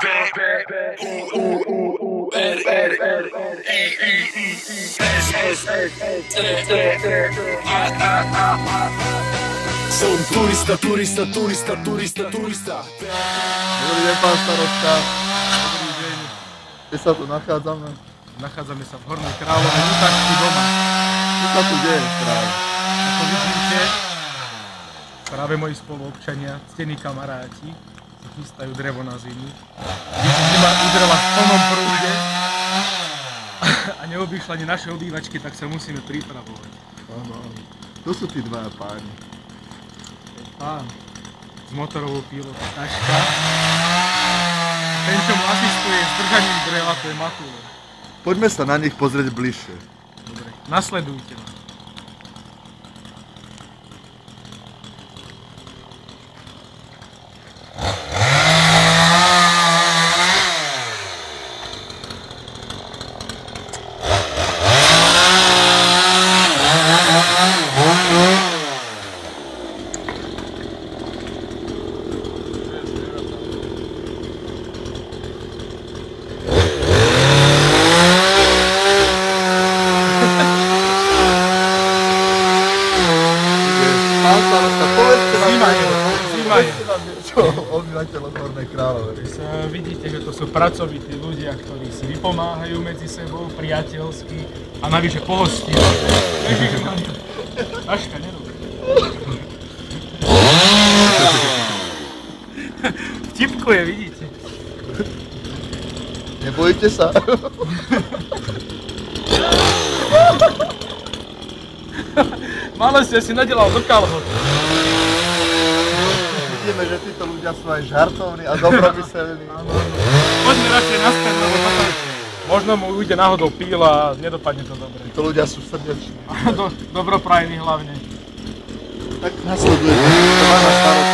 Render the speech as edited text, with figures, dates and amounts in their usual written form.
Som turista. Dobrý deň, pán starosta. Dobrý deň. Kde sa tu nachádzame? Nachádzame sa v Hornej Kráľovej, Lutáčku doma. Čo sa tu deje práve? Ako vidíte, práve moji spoluobčania, ctení kamaráti, si chystajú drevo na zimu. Vidíte, zima udrela v plnom prúde a neobýšla ani naše obývačky, tak sa musíme pripravovať. Áno. Tu sú tí dvaja páni. Pán s motorovou pílou taška. Ten, čo mu asistuje s držaním dreva, to je Matúš. Poďme sa na nich pozrieť bližšie. Dobre, nasledujte ma. Obyvateľom Hornej Kráľovej. Vidíte, že to sú pracovití ľudia, ktorí si vypomáhajú medzi sebou, priateľsky a navyše pohostinní. Taška, nerobí. Vtipkuje, vidíte. Nebojíte sa? Málo ste si nadelal do kalhot. Vidíme, že títo ľudia sú aj žartovní a dobromyselní. Poďme radšej naspäť, lebo potom možno mu ujde náhodou píla a nedopadne to dobre. Títo ľudia sú srdeční. Dobroprajní hlavne. Tak nasledujeme. To má na starosti.